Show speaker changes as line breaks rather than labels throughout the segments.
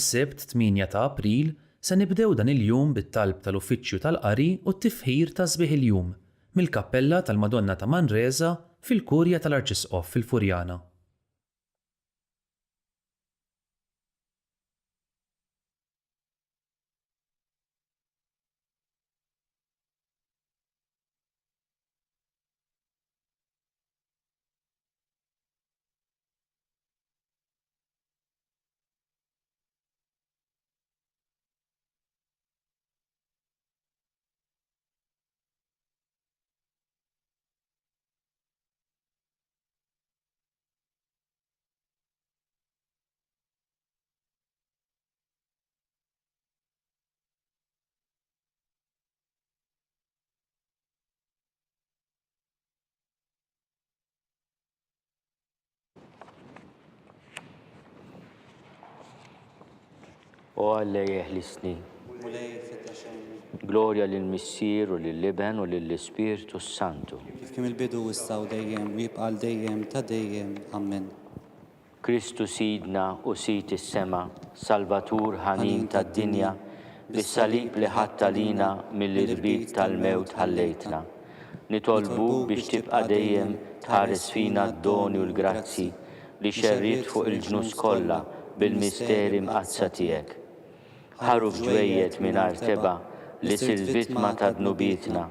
Is-Sibt 8 ta' April se nibdew dan il-jum bit-talb tal-Uffiċċju tal-Qari u t-tifħir ta' sbieħ il-jum mill-Kappella tal-Madonna ta' Manresa fil-Kurja tal-Arċisqof fil-Furjana.
O Alla jeħlisni. Gloria lill-Missier u lill-Iben u lill-Ispiritu Santu.
Kif kemm il-bidu issa u dejjem u jibqa' dejjem ta' dejjem. Amen.
Kristu sidna u sit is-sema, Salvatur ħanin tad-dinja, bis-salib li ħadd għalina mill-irbit tal-mewt ħallejtna. Nitolbu biex tibqa' dejjem tħares fina d-doni u l-grazzi li xerriet fuq il-ġnus kollha bil-misteri mqazza tiegħek. Ħarru f'ġwejjed mingħajr teba li sil-vittma ta' dnubietna,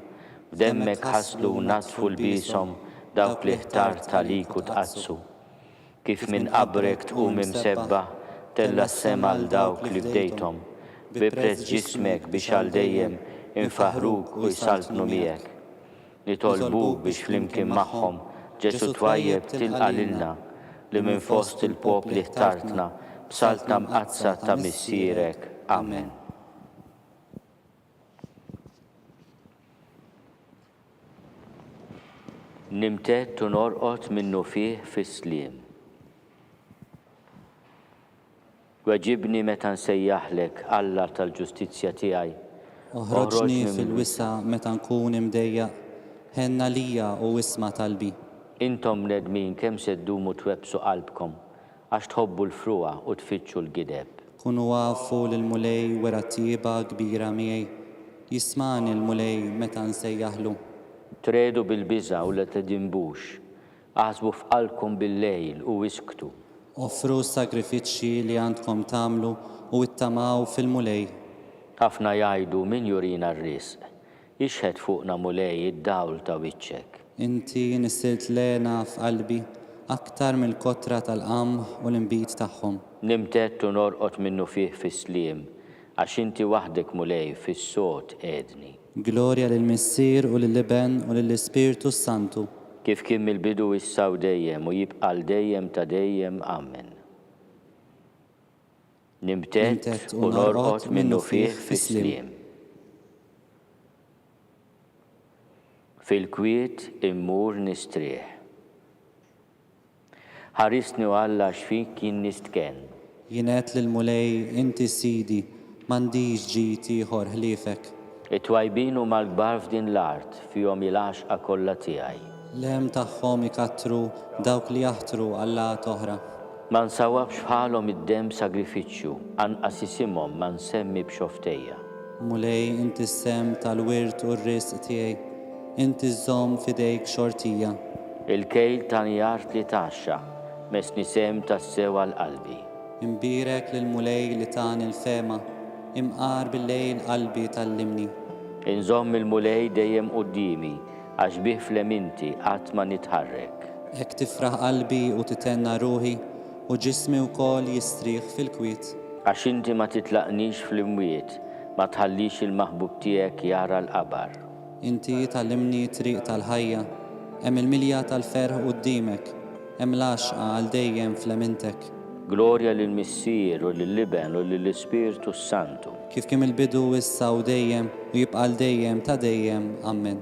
b'demmek ħaslu u natfu l-bishom dawk li ħtart talik u tqazzu. Kif minn qabrek tqum imsebba tella s-sema l dawk li bdejthom, bi prezz ġismek biex għal dejjem infaħruk u jsaltnu miegħek. Nitolbuk biex flimkien magħhom Ġesu twajjeb tilqa' lilna li minn fost il-popli ħtartna b'saltna mqazza ta' missierek. Amen. Nimtet u norqod minnu fih fis-sliem. Weġibni meta nsejjaħlek Alla tal-ġustizzja tiegħi.
Oħroġni fil-wisa meta nkun imdejjaq, ħenna lija u wisma' talbi.
Intom nedmin kemm se ddumu twebsu qalbkom għax tħobbu l-fruqa u tfittxu l-gideb.
Kunu wafu l-mulej wara tieba kbira miegħi, jismani l-mulej meta nsejjaħlu.
Tredu bil-biża u la tedimbux, aħsbu f'qalbkom bil-lejl u isktu.
Offru s-sagrifiċċji li għandkom tagħmlu u ittamaw fil-mulej.
Ħafna jgħidu min jurina r-risq, ixħed fuqna mulej id-dawl ta' wiċċek.
Inti nissilt lena f'qalbi aktar mill-kotra tal-qamħ u l-inbit tagħhom.
Nimtet u norqod minnu fih fis-sliem, għax inti waħdek mulej fis-sod edni.
Gloria lill-Missier u lill-Iben u lill-Ispiritu Santu.
Kif kien mill-bidu issa u dejjem u jibqa' dejjem ta' dejjem. Amen. Nimtet u norqod minnu fih fis-sliem. Fil-kwiet immur nistrieħ. Ħarisni u Alla x'fik kien nistken.
Jienet lill-mulej inti sidi, m'għandix ġid ieħor ħliefek.
It-twajbin huma l-kbar f'din l-art fihom il-għaxqa kollha tiegħi.
L-hemm tagħhom ikattru dawk li jaħtru Allat oħra.
Ma nsawwabx bħalhom id-demm sagrifiċċju, anqas isimhom ma nsemmi b'xoftejja.
Mulej inti s-sem tal-wirt u r-risq tiegħi, inti żżomm f'idejk xortija.
Il-kejl ta' njart li taxxa, mesni sem tas-sew għall-qalbi.
Imbirek lill-mulej li tani l-fema, imqar bil-lejl qalbi tal-limni.
Inżomm il-mulej dejjem qudiemi, għax bih fleminti qatt ma nitħarrek.
Hekk tifraħ qalbi u titenna ruħi, u ġismi wkoll jistrieħ fil-kwiet.
Għax inti ma titlaqnix fl-imwiet, ma tħallix il-maħbub tiegħek jara l-qabar.
Inti tallimni triq tal-ħajja, hemm il-milja tal-ferħ quddiemek, hemm l-għaxqa għal dejjem flemintek.
Gloria lill-Missier u lill-Iben u lill-Ispiritu Santu.
Kif kemm il-bidu issa u dejjem u jibqa' dejjem ta' dejjem. Amen.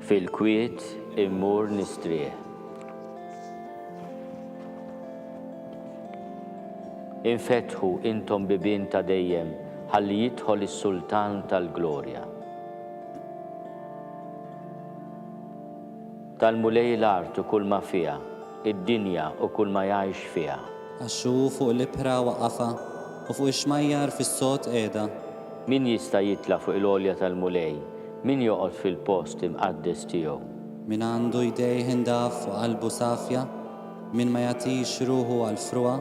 Fil-kwiet immur nistrieħ. Infetħu intom bibien ta' dejjem ħalli jidħol is-Sultan tal-Glorja. Tal-mulej l-art u kull ma fiha, id-dinja u kull ma jgħix fiha.
Għaxxu fuq l-ibħra waqafa u fuq ix-xmajjar fis-sod qiegħda.
Min jista' jitla fuq il-għolja tal-mulej? Min joqgħod fil-post imqaddes tiegħu?
Min għandu jdejh indaf u qalbu safja, min ma jagħtix ruħu għal fruqa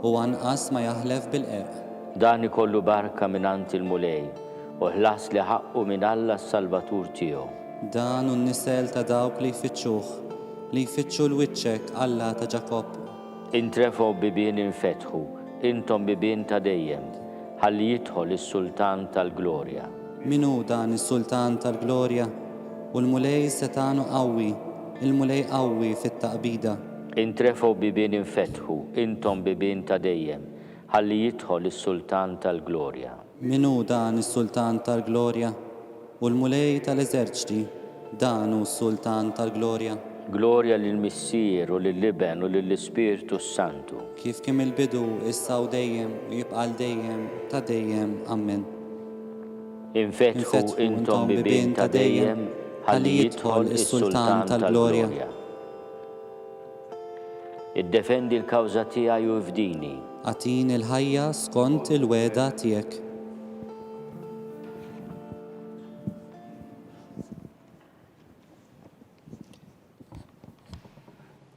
u anqas ma jaħlef bil-qeq.
Dan ikollu barka minant il-mulej u ħlas li ħaqqu minn Alla s-Salvatur tiegħu.
Dan hu n-nisel ta' dawk li jfittxuh, li jfittxu l-wiċċek Alla ta' Ġakob.
Intrefgħu bibien infetħu, intom bibien ta' dejjem, ħalli jidħol is-Sultan tal-Glorja.
Min hu dan is-Sultan tal-Glorja? U l-mulej setanu qawwi, il-mulej qawwi fit-taqbida.
Intrefgħu bibien infetħu, intom bibien ta' dejjem, ħalli jidħol is-Sultan tal-Glorja.
Min hu dan is-Sultan tal-Glorja? U l-mulej tal-eżerċti, dan hu s-Sultan tal-Glorja.
Glorja lill-Missier u lill-Liben u lill-Ispiritu Santu.
Kif kien il-bidu, issa u dejjem u jibqa' dejjem ta' dejjem. Amen.
Infetħu intom bibien ta' dejjem, ħalli jidħol is-Sultan tal-Glorja. Iddefendi l-kawża tiegħi u fdini.
Għatin il-ħajja skont il-weda tiegħek.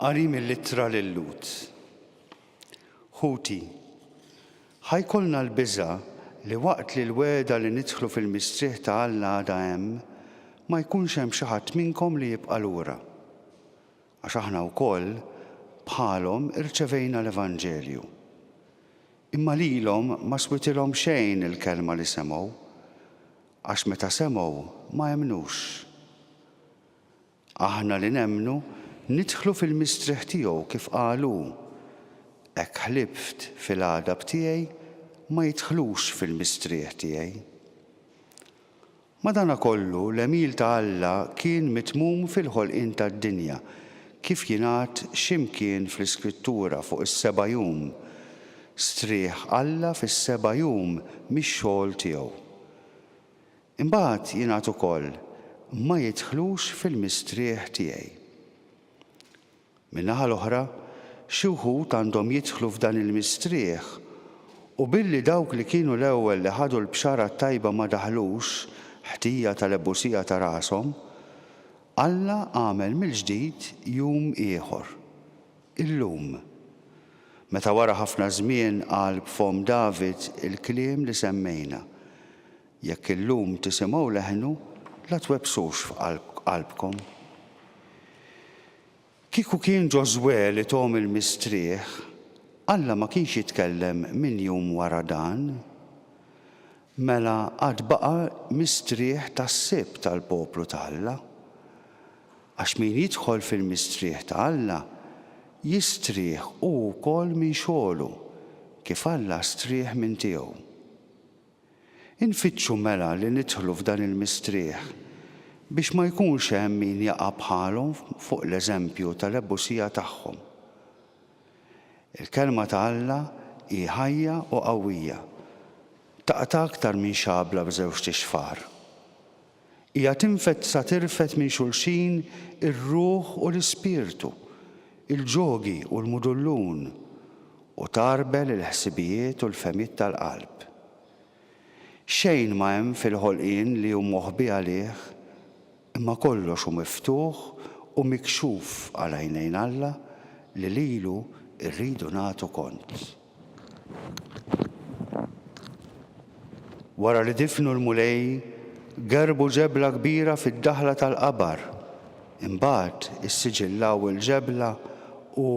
Qari mill-ittra lill-Lut. Ħuti, ħajkolna l-biża' li waqt li l-weda li nidħlu fil-mistrieħ ta' Alla għadha hemm, ma jkunx hemm xi ħadd minnkom li jibqa' lura. Għax aħna wkoll bħalhom irċevejna l-Evanġelju. Imma lilhom ma switilhom xejn il-kelma li semgħu, għax meta semgħu ma jemnux. Aħna li nemmnu nidħlu fil-mistrieħ tiegħu kif qalu, hekk ħlibt fil-għadab tiegħi ma jidħlux fil-mistrieħ tiegħi. Madankollu l-emil ta' Alla kien mitmum fil-ħolqien tad-dinja, kif jingħad x'imkien fl-Iskrittura fuq is-seba' jum, strieħ Alla fis-seba' jum mix-xogħol tiegħu. Imbagħad jingħad ukoll ma jidħlux fil-mistrieħ tiegħi. Min-naħa l-oħra, xi wħud għandhom jidħlu f'dan il-mistrieħ u billi dawk li kienu l-ewwel li ħadu l-bxara tajba ma daħlux ħtija tal-ebbusija ta' rashom, Alla għamel mill-ġdid jum ieħor, illum. Meta wara ħafna żmien qal b'fom David il-kliem li semmejna. Jekk illum tisimgħu leħnu, la twebsux f'qalbkom. Kieku kien Ġoswe li tom il-mistrieħ, Alla ma kienx jitkellem min jum wara dan. Mela għad baqa' mistrieħ tas-sibt tal-poplu ta' Alla. Għax min jidħol fil-mistrieħ ta' Alla jistrieħ hu wkoll min xogħlu kif Alla strieħ minn tiegħu. Infittxu mela li nidħlu f'dan il-mistrieħ biex ma jkunx hemm min jaqa' bħalhom fuq l-eżempju tal-ebbusija tagħhom. Il-kelma ta' Alla hi ħajja u qawwija, taqta' aktar minn xabla b'żewġ tixfar. Hija tinfet sa tirfet minn xulxin ir-ruħ u l-ispirtu, il-ġogi u l-mudullun, u tarbel il-ħsibijiet u l-femiet tal-qalb. Xejn ma hemm fil-ħolqien li hu moħħbi għalih, imma kollox hu miftuħ u mikxuf għal għajnejn Alla li lilu rridu nagħtu kont. Wara li difnu l-mulej, gerbu ġebla kbira fid-daħla tal-qabar. Imbagħad issiġillaw il-ġebla u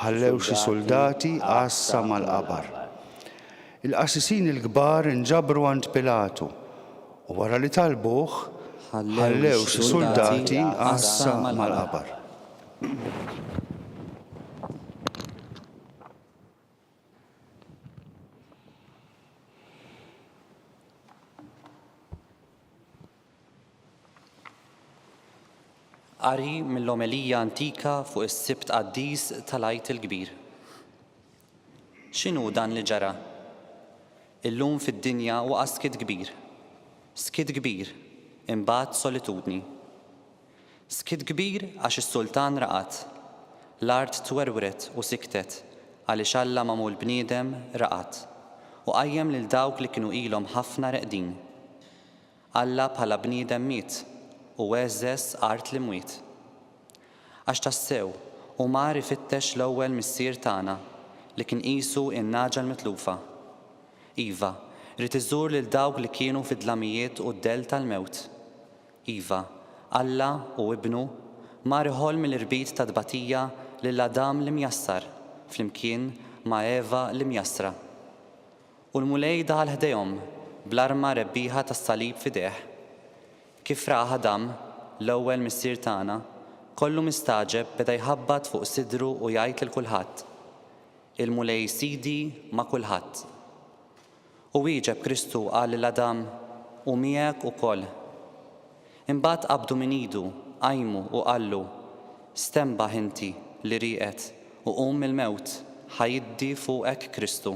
ħallew xi soldati għassa mal-qabar. Il-qassisin il-kbar inġabru għand Pilatu u wara li talbuh ħallew xi soldati għassa mal-qabar.
Qari mill-omelija antika fuq is-sibt qaddis tal-Għid il-Kbir. X'inhu dan li ġara? Illum fid-dinja waqa' skid kbir. Skid kbir, imbagħad solitudni. Skid kbir għax is-Sultan raqat. L-art twerwret u siktet għaliex Alla magħmul bniedem raqat. u qajjem lil dawk li kienu ilhom ħafna reqdin. Alla bħala bniedem miet u weżżes art li mwiet. Għax tassew u mar ifittex l-ewwel missier tagħna li kien qisu in-naġa l-mitlufa. Iva, rid iżżur lil dawk li kienu fid-dlamijiet u d-del tal-mewt. Iva, Alla u Ibnu mar iħoll mill-irbit ta' tbatija lil Adam li mjassar flimkien ma' Eva li mjassra. U l-mulej daħal ħdejhom bl-arma rebbieħa tas-salib f'idejh. Kif rah Adam, l-ewwel missier tagħna, kollu mistaġeb beda jħabbat fuq sidru u jgħid lil kulħadd: il-mulej sidi ma' kulħadd. U wieġeb Kristu qal lil Adam: u miegħek ukoll. Imbagħad qabdu min idu, qajmu u qallu: stembaħ inti li rieqet u qum mill-mewt, ħajiddi fuqek Kristu.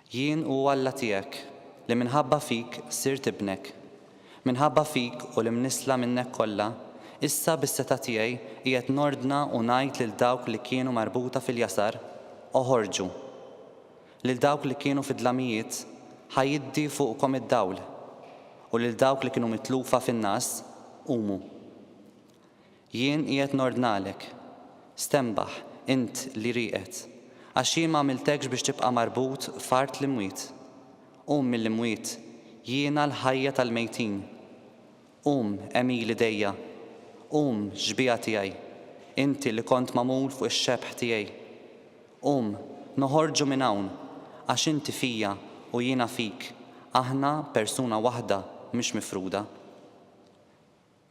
Jien u Alla tiegħek li minħabba fik sirt ibnek, minħabba fik u li mnisla minnek kollha, issa bis-seta tiegħi qiegħed nordna u ngħid lil dawk li kienu marbuta fil-jasar: oħorġu. Lil dawk li kienu fid-dlamijiet ħajiddi fuqkom id-dawl, u lil dawk li kienu mitlufa fin-nas qumu. Jien qiegħed nordnalek: stembaħ int li rieqet, għax jien ma għamiltekx biex tibqa' marbut f'art li mwiet. Qum mill-imwiet, jiena l-ħajja tal-mejtin. Qum Emili dejja, qum ġbija tiegħi, inti li kont magħmul fuq ix-xebħ tiegħi. Qum noħorġu minn hawn, għax inti fija u jiena fik, aħna persuna waħda mhix mifruda.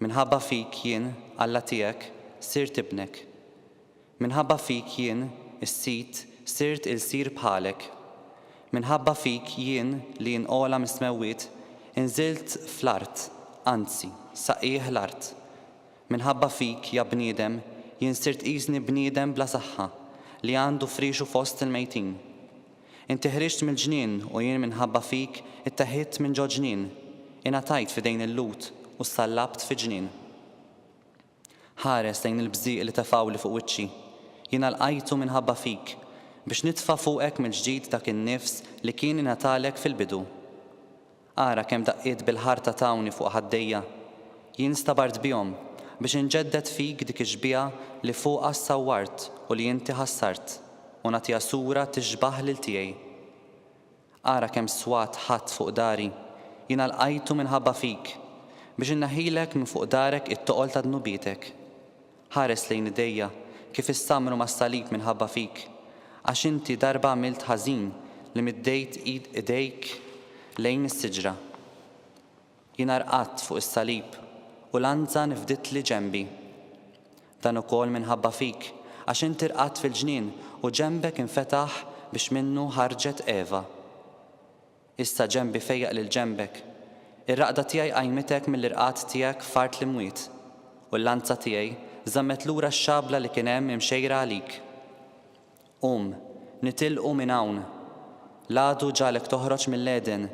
Minħabba fik jien, Alla tiegħek, sirt ibnek. Minħabba fik jien, is-sit, sirt il-sir bħalek. Minħabba fik jien li jinqola mis-smewwiet, inżilt fl-art, anzi, saqih l-art. Minħabba fik, ja bniedem, jien sirt qisni bniedem bla saħħa, li għandu frixu fost il-mejtin. Inti ħriġt mill-ġnien u jien minħabba fik itteħħidt minn ġo ġnien, ingħatajt f'idejn il-lut u sallabt fi ġnien. Ħares lejn il-bżieq li tefawli fuq wiċċi, jiena lqajtu minħabba fik biex nitfa' fuqek mill-ġdid dak in-nifs li kien ingħatalek fil-bidu. Ara kemm daqqiet bil-ħarta tawni fuq ħaddejja, jien stabart bihom biex inġeddet fik dik iġbija li fuqha ssawwart u li inti ħassart u nagħtiha sura tixbaħ lil tiegħi. Ara kemm swat ħadd fuq dari, jiena lqajtu minħabba fik biex inneħħilek minn fuq darek it-toqol ta' dnubietek. Ħares lejn idejja kif issamru mas-salib minħabba fik, għax inti darba għamilt ħażin li middejt idejk lejn is-siġra. Jiena rqatt fuq is-salib u l-anza nifdit li ġenbi. Dan ukoll minħabba fik, għax inti rqatt fil-ġnien u ġenbek infetaħ biex minnu ħarġet Eva. Issa ġenbi fejjaq lil ġenbek. Ir-raqda tiegħi qajmitek mill-irqat tiegħek f'art li mwiet u l-lanza tiegħi żammet lura x-xabla li kien hemm imxejra għalik. Qum, nitilqu minn hawn. L-għadu ġalek toħroġ mill-Eden,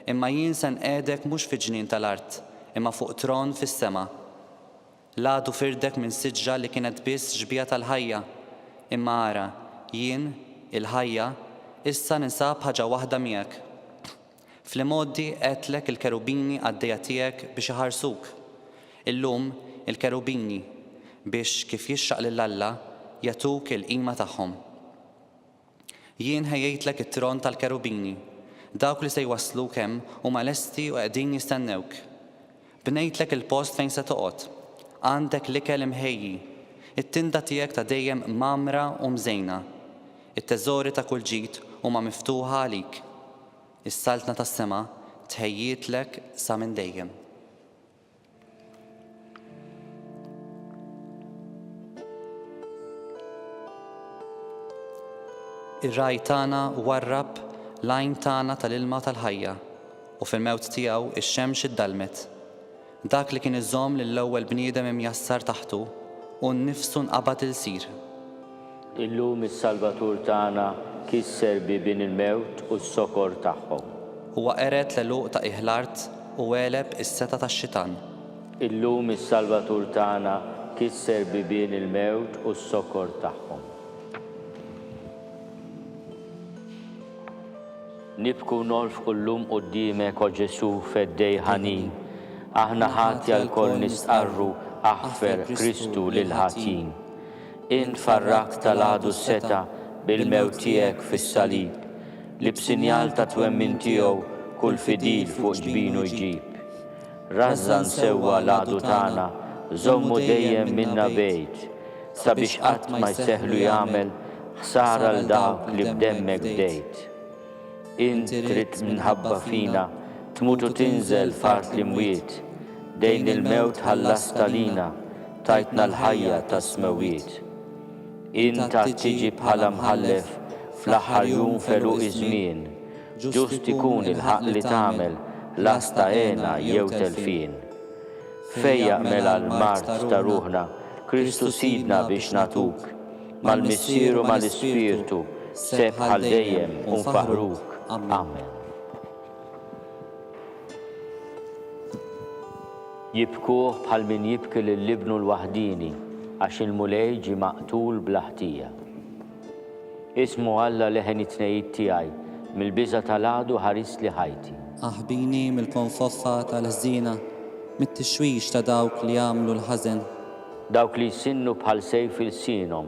imma jien se nqiegħdek mhux fi ġnien tal-art, imma fuq tron fis-sema. L-għadu firdek minn siġra li kienet biss ġbija tal-ħajja, imma ara jien, il-ħajja, issa ninsab ħaġa waħda miegħek. Fl-imoddi qedtlek il-kerubini għaddejja tiegħek biex iħarsuk. Illum il-kerubini biex kif jixxaq lill-Alla jatuk il-qima tagħhom. Jien ħejjejtlek it-tron tal-kerubini, dawk li se jwasluk hemm huma lesti u qegħdin jistennewk. Bnejtlek il-post fejn se toqgħod, għandek l-ikel imħejji, it-tinda tiegħek ta' dejjem mamra u mżejna, it-teżori ta' kull ġid huma miftuħa għalik. Is-saltna tas-sema tħejjietlek sa minn dejjem. Ir-raj tagħna warrab l-għajn tagħna tal-ilma tal-ħajja u fil-mewt tiegħu ix-xemx iddalmet. Dak li kien iżomm lill-ewwel bniedem imjassar taħtu u nnifsu nqabad il-sir.
Illum is-Salvatur tagħna kisser bibien il-mewt u s-sokor tagħhom.
Huwa qeret l-għeluq ta' iħl-art u għeleb is-seta tax-xitan.
Illum is-Salvatur tagħna kisser bibien il-mewt u s-sokor tagħhom. nibku nolfqu llum qudiemek o Ġesu f'eddej ħanin. Aħna ħati għal-koll nistqarru aħfer Kristu lil-ħatin. Int farrak tal-għadu seta bil-mewt tiegħek fis-salib, li b'sinjal ta' twemmin tiegħu kull fidil fuq ġbinu jġib. Rażżan sewwa l-għadu tagħna, żommu dejjem minna bejt, sabiex qatt ma jseħħlu jagħmel ħsara l dawk li b'demmek bdejt. Int trid minħabba fina tmutu tinżel fart l-imwiet, dejn il-mewt ħallasta lina, tajtna l-ħajja ta' smewiet. Int tiġi bħala mħallef fl-aħħar jum feluq iż-żmien, ġust ikun il-ħaq li tagħmel lasta għena jew telfin. Fejja mela l-mart ta' ruħna, Kristu sidna biex natuk, mal-missieru mal-ispirtu, seb bħal dejjem unfaħruk. Amen. Jibkuh bħal min jibki lill-ibnu l-waħdini, għax il-mulej ġi maqtul bl-ħtija. Ismu Alla leħen it-tnejjit tiegħi, mill-biża tal-għadu ħaris li ħajti.
Aħbini mill-konfoffa tal-ħżina, mit-tixwix ta' dawk li jagħmlu l-ħażen.
Dawk li jsinnu bħal sejf il-sinhom,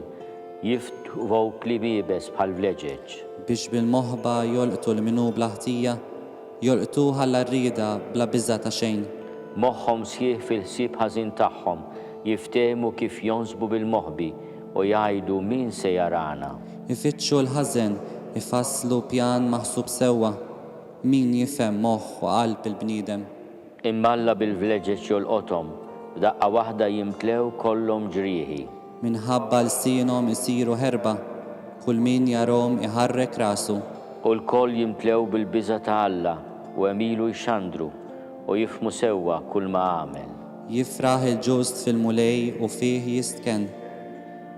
jiftħu li bibes bħal vleġeġ.
Biex bil-moħba jolqtu l-minu bl-ħtija, jolqtu ħalla rrida bla biża ta' xejn.
Moħħhom sħiħ fil-ħsieb ħażin tagħhom, jiftehmu kif jonsbu bil-moħbi u jgħidu min se jarana.
Ifittxu l-ħażen, ifasslu pjan maħsub sewwa, min jifhem moħħ u qalb il-bniedem.
Imma Alla bil-vleġeġ jolqothom, daqqa waħda jimtlew kollhom ġrieħi.
Minħabba l-sinhom isiru herba, kull min jarhom iħarrek rasu.
U l-koll jimtlew bil-biża ta' Alla u emilu jxandru u jifmu sewwa kull ma għamel.
Jifraħ il-ġust fil-mulej u fih jistken.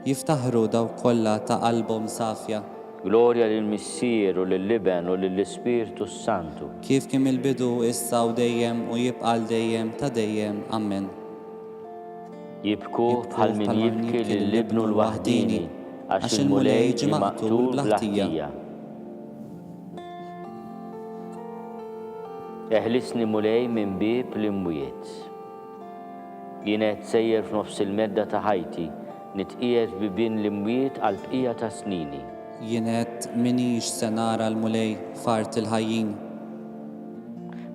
Jiftaħru daw kollha ta' qalbhom safja.
Glorja lill-Missier u lill-Liben u lill-Ispirtu Santu.
Kif kim il-bidu issa u dejjem u jibqal dejjem ta' dejjem. Amen.
Jibkuh bħal min jibki lill-ibnu l-waħdini, għax il-mulej ġi maqtul bl-ħtija. Eħlisni mulej minn bib l-imwiet. Jienet sejjer f'nofs il-medda ta' ħajti, nitqiegħed bibien l-imwiet għal bqija ta' snini.
Jienet minix se nara l-mulej fart il-ħajjin.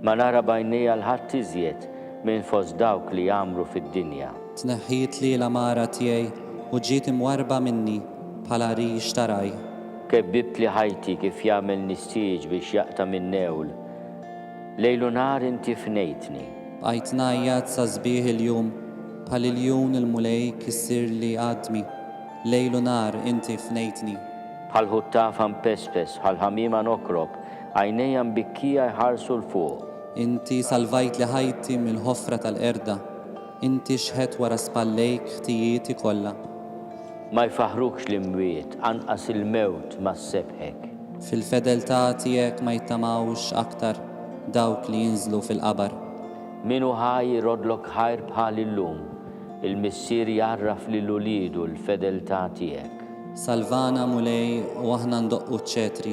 Ma nara bajnejja l-ħadd iżjed minn fost dawk li jagħmlu fid-dinja.
Tneħħit li l-amara tiegħi u ġiet imwarba minni bħala rix taraj.
Kebbibt li ħajti kif jagħmel nistiġ biex jaqta' minn newl. Lejlu nar inti fnejtni.
Bqajt ngħajjad sa sbieħ il-jum bħal il-jun il-mulej kissir li għadmi. Lejlu nar inti fnejtni.
Bħal ħuttafa mpespes, bħal ħamima nokrob, għajnejja mbikkija jħarsu l-fuq.
Inti salvajt li ħajti mill-ħofra tal-qerda. Inti xħet wara spallejk ħtijieti kollha.
Ma jfaħrukx l-imwiet, anqas il-mewt ma sebħek.
Fil-fedeltà tiegħek ma jtamawx aktar dawk li jinżlu fil-qabar.
Minu ħaj rodlok ħajr bħal illum, il-missier jarraf lill-ulidu l-fedeltà tiegħek.
Salvana mulej u aħna ndoqqu ċ-ċetri,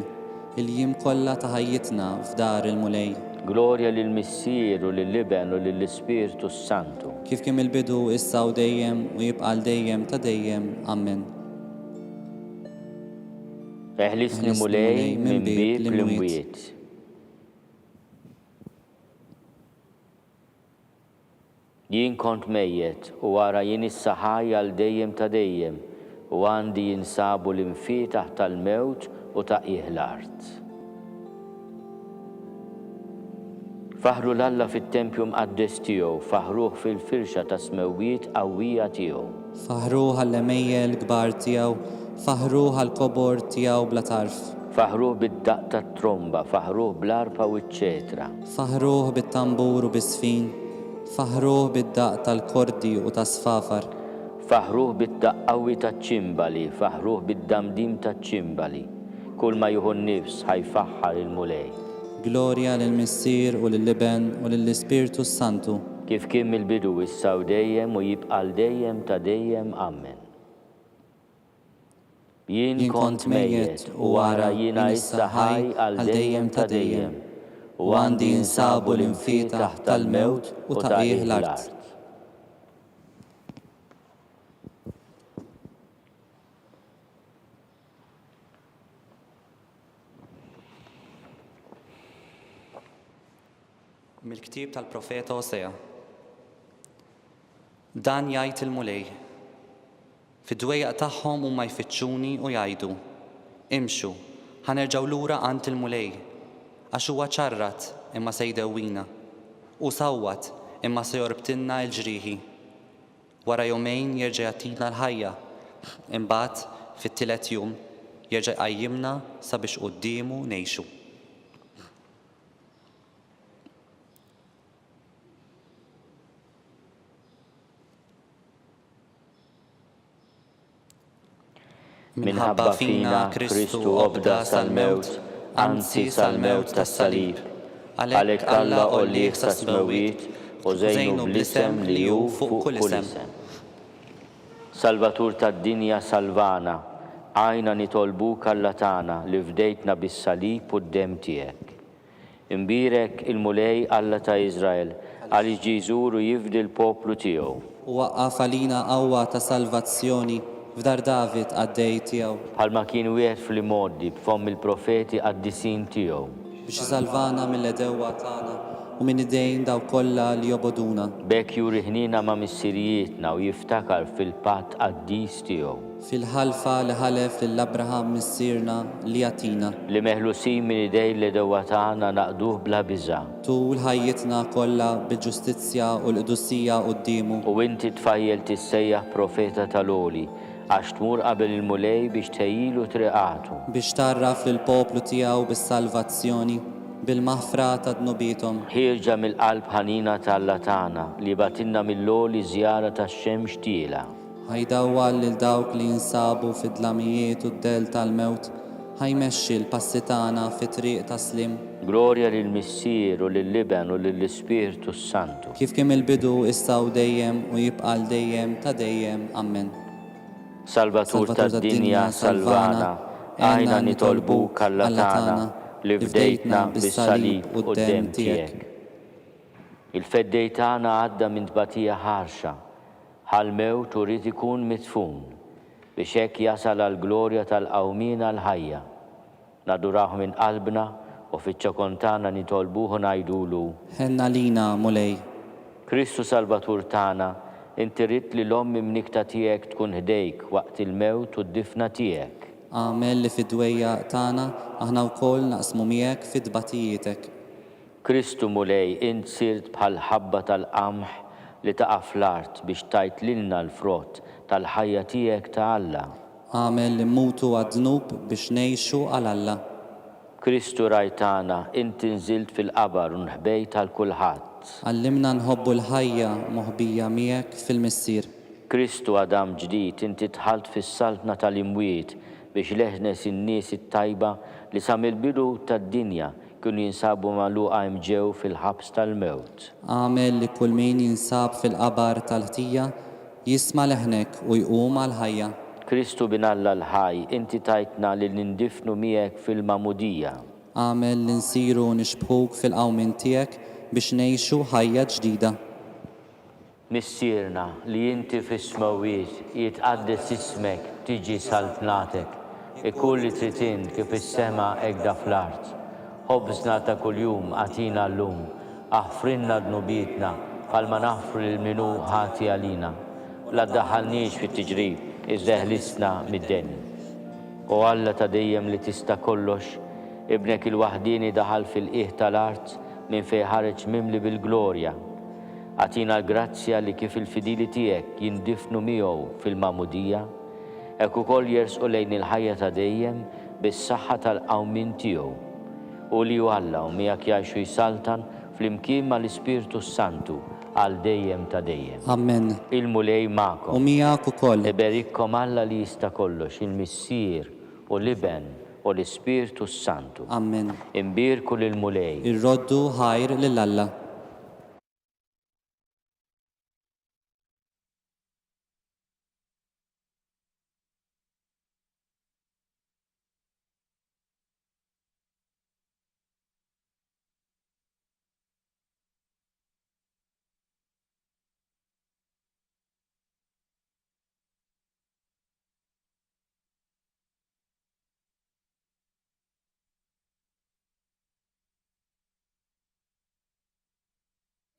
il-jiem kollha ta' ħajjitna f'dar il-mulej.
Glorja lill-Missier u lill-Liben u lill-Ispirtu Santu.
Kif kim il-bidu issa u dejjem u jibqal dejjem ta' dejjem. Amen.
Eħlisni mulej minn bib l-imwiet. Jien kont mejjet u wara jien issa ħaj għal dejjem ta' dejjem u għandi jinsabu l-infietaħ tal-mewt u ta' l-art. Faħru l-Alla fit-tempju mqaddes tiegħu, faħruh fil-firxa ta' smewiet qawwija tiegħu.
Faħruh għall-emejjel kbar tiegħu, faħruh għall-kobor tiegħu bla tarf.
Faħruh bid-daqq tat-tromba, faħruh bl-arpa u ċ-ċetra.
Faħruh bit-tambur u bis-sfin, faħruh bid-daqq tal-kordi u tas-sfafar.
Faħruh bid-daqq qawwi taċ-ċimbali, faħruh bid-damdim taċ-ċimbali. Kull ma jieħu nnifs ħajfaħħar il-mulej.
Glorja lill-Missier u lill-Liben u lill-Ispirtu Santu.
Kif kien mill-bidu issa u dejjem u jibqal dejjem ta' dejjem. Amen. Jien kont mejjet u wara jiena issa ħaj għal dejjem ta' dejjem. U għandi jinsabu l-infietaħ tal-mewt u taqih l-art.
Mill-ktib tal-profeta Osea. Dan jgħid il-mulej. Fid-dwejjaq tagħhom huma jfittxuni u jgħidu: Imxu, ħanerġgħu lura għand il-mulej, għax huwa ċarrat imma se jdewwina, u sawwat imma se jorbtilna l-ġrieħi. Wara jumejn jerġa' jagħtina l-ħajja, imbagħad fit-tielet jum jerġa' jqajjimna sabiex qudiemu ngħixu.
Minħabba fina Kristu obda sal-mewt, anzi sal-mewt tas-salib. Għalhekk Alla qollih sa smewwiet u żejnu bl-isem li hu fuq kull isem. Salvatur tad-dinja salvana, għajna nitolbuk Alla tagħna li fdejtna bis-salib quddiem tiegħek. Imbirek il-mulej Alla ta' Iżrael għaliex ġie jżur u jifdi l-poplu tiegħu.
U waqqaf għalina qawwa ta' salvazzjoni f'dar David għaddej tiegħu.
Bħalma kien wieħed fil-modi b'fomm il-profeti għad-dissin tiegħu.
Biex isalvana mill-edewwa tagħna u minn idejn daw kollha li joboduna.
B'hekk juri ħnina ma' missirijietna u jiftakar fil-patt qaddis tiegħu.
Fil-ħalfa li ħalef lill-Abraham missierna li jagħtina.
Li meħlusin minn idejn l-edewwa tagħna naqduh bla biża'.
Tul ħajjitna kollha bil-ġustizzja u l-qudussija qudiemu.
U inti tfajjel tissejjaħ profeta tal-għoli għax tmur qabel il-mulej biex tgħilu triqatu.
Biex tarraf lill-poplu tiegħu bis-salvazzjoni bil-maħfra ta' dnubietom.
Ħirġa mill-qalb ħanina tal-Alla tagħna li batilna mill-għoli żjara tax-xemx tiela.
Ħajdawwal lil dawk li jinsabu fid-dlamijiet u d-del tal-mewt, ħajmexxi l-passi tagħna fit-triq ta' slim.
Glorja lill-Missier u lill-Liben u lill-Ispirtu Santu.
Kif kemm il-bidu issa u dejjem u jibqa' dejjem ta' dejjem. Amen.
Salvatur tad-dinja salvana, għajna nitolbuk Alla tagħna li fdejtna bis-salib quddiem tiegħek. Il-feddej tagħna għadda minn tbatija ħarxa, ħal-mewt u rid ikun mitfun biex hekk jasal għall-glorja tal-qawmina l-ħajja. Nadurawh minn qalbna u fiċ-ċokon tagħna nitolbuh u ngħidulu:
Ħenna lina mulej.
Kristu Salvatur tagħna, inti rid li l-ommi mnikta tiegħek tkun ħdejk waqt il-mewt u d-difna tiegħek.
Għamel li fid-dwejjaq tagħna aħna wkoll naqsmu miegħek fid-tbatijietek.
Kristu mulej, int sirt bħal ħabba tal-qamħ li taqa' fl-art biex tajt lilna l-frott tal-ħajja tiegħek ta' Alla.
Għamel li mmutu għad-dnub biex ngħixu għal Alla.
Kristu rajtana, inti nżilt fil-qabar u nħbejt għal kulħadd.
Għallimna nħobbu l-ħajja moħbija miegħek fil-missier.
Kristu Adam ġdid, inti tħalt fis-saltna tal-imwiet biex leħnes in-nies it-tajba li sa mill-bidu tad-dinja kienu jinsabu magħluqa imġew fil-ħabs tal-mewt.
Għamel li kull min jinsab fil-qabar tal-ħtija jisma' leħnek u jqum għal-ħajja.
Kristu bin Alla l-ħaj, inti tajtna li nindifnu miegħek fil-mamudija.
Għamel li nsiru nixbħuk fil-qawmin tiegħek biex ngħixu ħajja ġdida.
Missierna li inti fis-smawwiet jitqaddes ismek tiġi saltnatek, ikun li tritin kif is-sema hekk fl-art. Ħobżna ta' kuljum għatina llum, aħfrinna dnubietna bħalma naħfru lil minu ħati għalina. La ddaħħalniex fit-tiġrib, iżdeħlisna mid-denni. U Alla ta' dejjem li tista' kollox, ibnek il-waħdini daħal fil-qiegħ tal-art minn fejn ħareġ mimli bil-glorja. Għatina l-grazzja li kif il-fidili tiegħek jindifnu miegħu fil-mamudija, hekk ukoll jersqu lejn il-ħajja ta' dejjem bis-saħħa tal-qawmin tiegħu. U li Alla u miegħek jgħixu jsaltan fl-imkien mal-Ispirtu Santu għal dejjem ta' dejjem.
Amen.
Il-mulej magħkom.
U miegħek ukoll.
Iberikkom Alla li jista' kollox, il-Missier u l-Iben u l-Ispirtu Santu.
Amen.
Imbirku lil-mulej.
Irroddu ħajr lil Alla.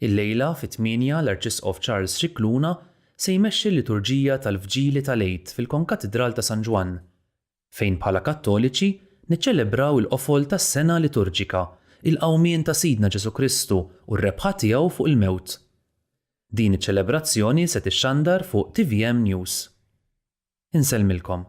Illejla fit-8 l-Arċisqof Charles Scicluna se jmexxi l-liturġija tal-Fġieli tal-Għid fil-Konkatedral ta' San Ġwan, fejn bħala Kattoliċi niċċelebraw il-qofol tas-sena liturġika, il-qawmien ta' Sidna Ġesu Kristu u r-rebħa tiegħu fuq il-mewt. Din iċ-ċelebrazzjoni se tixxandar fuq TVM News. Insellmilkom.